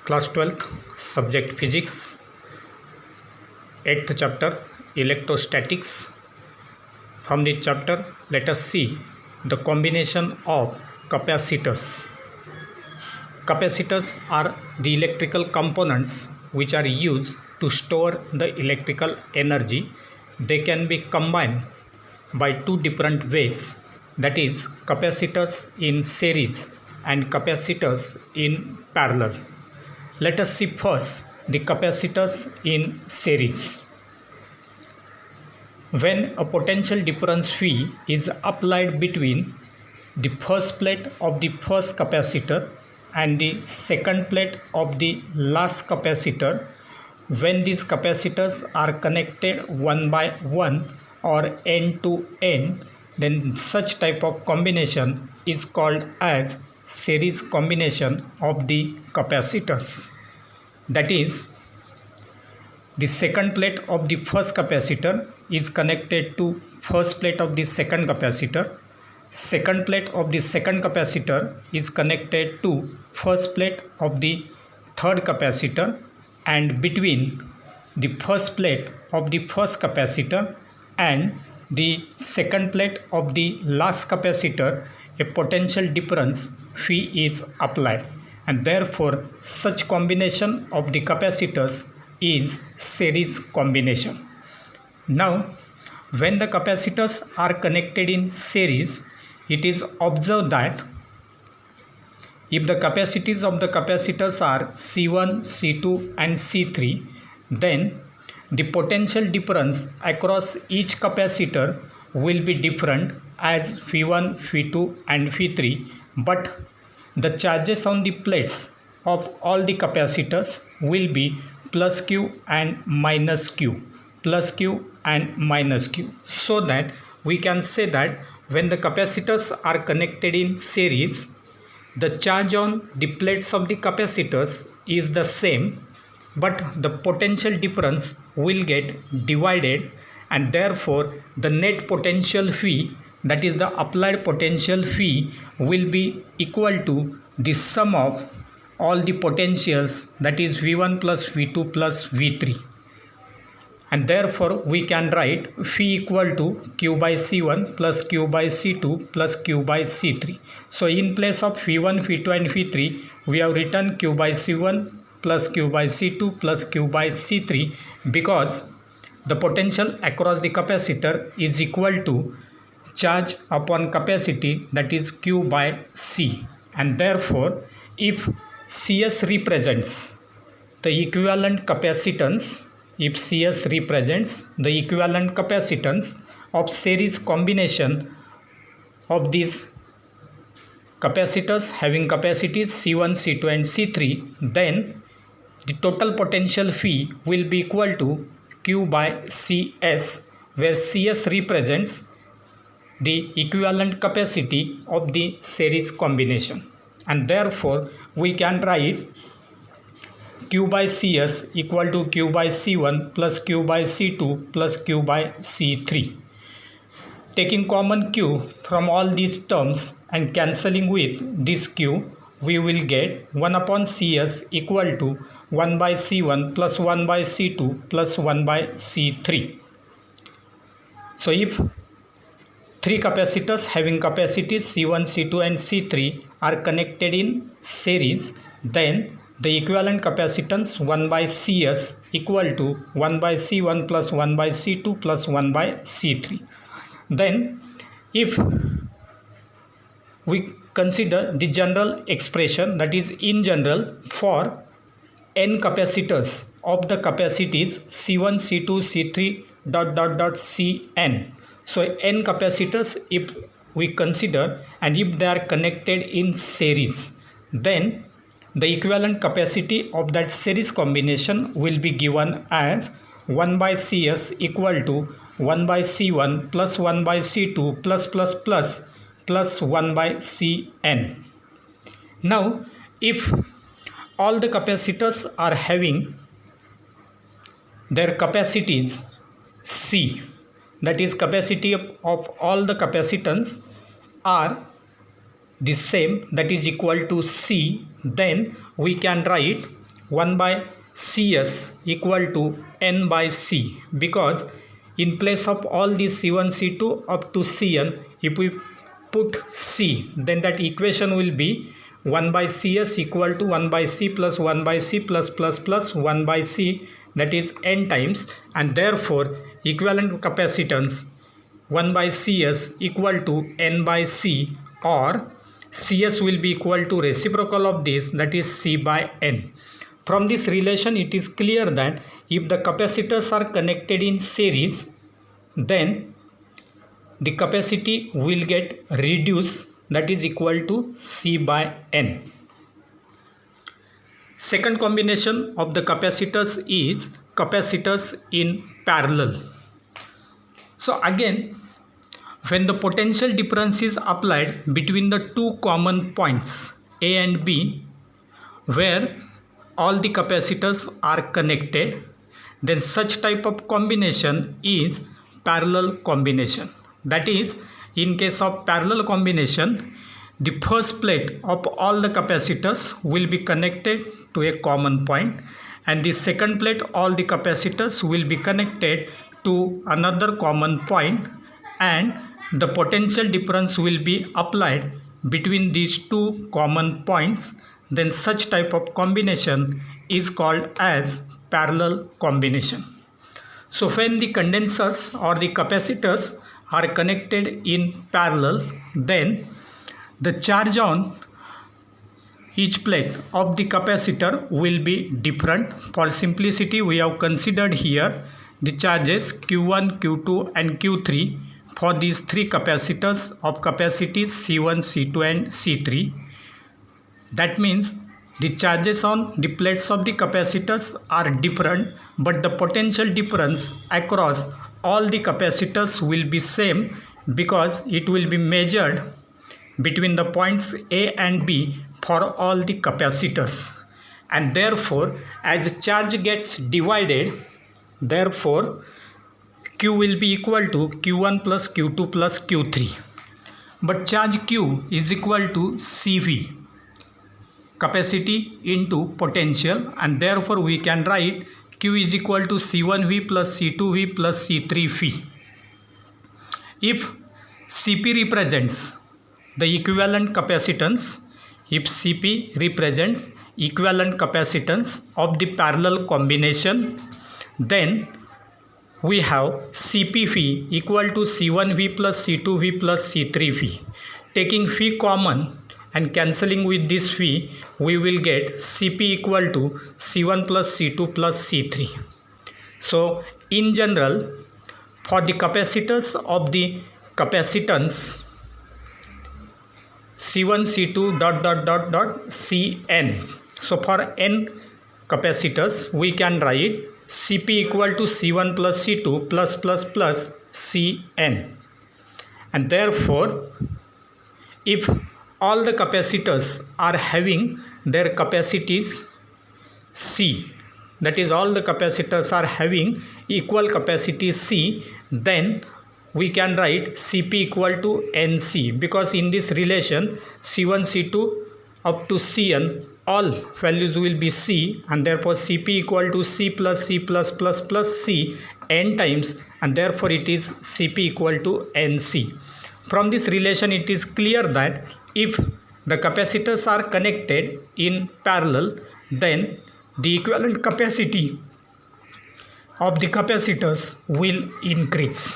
Class 12th, subject physics, 8th chapter, electrostatics. From this chapter, let us see the combination of capacitors. Capacitors are the electrical components which are used to store the electrical energy. They can be combined by two different ways, that is capacitors in series and capacitors in parallel. Let us see first the capacitors in series. When a potential difference phi is applied between the first plate of the first capacitor and the second plate of the last capacitor, when these capacitors are connected one by one or end to end, then such type of combination is called as series combination of the capacitors. That is, the second plate of the first capacitor is connected to first plate of the second capacitor. Second plate of the second capacitor is connected to first plate of the third capacitor, and between the first plate of the first capacitor and the second plate of the last capacitor, a potential difference phi is applied, and therefore such combination of the capacitors is series combination. Now, when the capacitors are connected in series, it is observed that if the capacities of the capacitors are C1, C2 and C3, then the potential difference across each capacitor will be different as Phi1, Phi2 and Phi3, but the charges on the plates of all the capacitors will be plus Q and minus Q, plus Q and minus Q, so that we can say that when the capacitors are connected in series, the charge on the plates of the capacitors is the same, but the potential difference will get divided, and therefore the net potential phi, that is the applied potential phi, will be equal to the sum of all the potentials, that is V1 plus V2 plus V3, and therefore we can write phi equal to Q by C1 plus Q by C2 plus Q by C3. So in place of Phi1, Phi2 and Phi3, we have written Q by C1 plus Q by C2 plus Q by C3, because the potential across the capacitor is equal to charge upon capacity, that is Q by C, and therefore if CS represents the equivalent capacitance, if CS represents the equivalent capacitance of series combination of these capacitors having capacities C1, C2 and C3, then the total potential phi will be equal to Q by CS, where CS represents the equivalent capacity of the series combination, and therefore we can write Q by CS equal to Q by C1 plus Q by C2 plus Q by C3. Taking common Q from all these terms and cancelling with this Q, we will get 1 upon CS equal to 1 by C1 plus 1 by C2 plus 1 by C3. So if three capacitors having capacities C1, C2 and C3 are connected in series, then the equivalent capacitance 1 by CS equal to 1 by C1 plus 1 by C2 plus 1 by C3. Then if we consider the general expression, that is in general for n capacitors of the capacities C1, C2, C3 Cn. So n capacitors if we consider, and if they are connected in series, then the equivalent capacity of that series combination will be given as 1 by CS equal to 1 by C1 plus 1 by C2 plus 1 by Cn. Now if all the capacitors are having their capacities C, that is capacity of all the capacitance are the same, that is equal to C, then we can write 1 by Cs equal to N by C, because in place of all these C1, C2 up to Cn, if we put C, then that equation will be 1 by Cs equal to 1 by C plus 1 by C plus 1 by C, that is N times, and therefore equivalent capacitance 1 by Cs equal to N by C, or Cs will be equal to reciprocal of this, that is C by N. From this relation it is clear that if the capacitors are connected in series, then the capacity will get reduced, that is equal to C by N. Second combination of the capacitors is capacitors in parallel. So again, when the potential difference is applied between the two common points A and B, where all the capacitors are connected, then such type of combination is parallel combination. That is, in case of parallel combination, the first plate of all the capacitors will be connected to a common point, and the second plate all the capacitors will be connected to another common point, and the potential difference will be applied between these two common points. Then such type of combination is called as parallel combination. So when the condensers or the capacitors are connected in parallel, then the charge on each plate of the capacitor will be different. For simplicity, we have considered here the charges Q1, Q2 and Q3 for these three capacitors of capacities C1, C2 and C3. That means the charges on the plates of the capacitors are different, but the potential difference across all the capacitors will be same, because it will be measured between the points A and B for all the capacitors, and therefore as charge gets divided, therefore Q will be equal to Q1 plus Q2 plus Q3, but charge Q is equal to CV, capacity into potential, and therefore we can write Q is equal to C1V plus C2V plus C3V. If Cp represents the equivalent capacitance, if Cp represents equivalent capacitance of the parallel combination, then we have Cpv equal to C1V plus C2V plus C3V. Taking phi common and cancelling with this phi, we will get Cp equal to C1 plus C2 plus C3. So in general, for the capacitors of the capacitance C1, C2 Cn, so for n capacitors we can write Cp equal to C1 plus C2 plus Cn, and therefore if all the capacitors are having their capacities C, that is all the capacitors are having equal capacity C, then we can write Cp equal to Nc, because in this relation C1, C2 up to Cn all values will be C, and therefore Cp equal to C plus C plus C n times, and therefore it is Cp equal to Nc. From this relation it is clear that if the capacitors are connected in parallel, then the equivalent capacity of the capacitors will increase.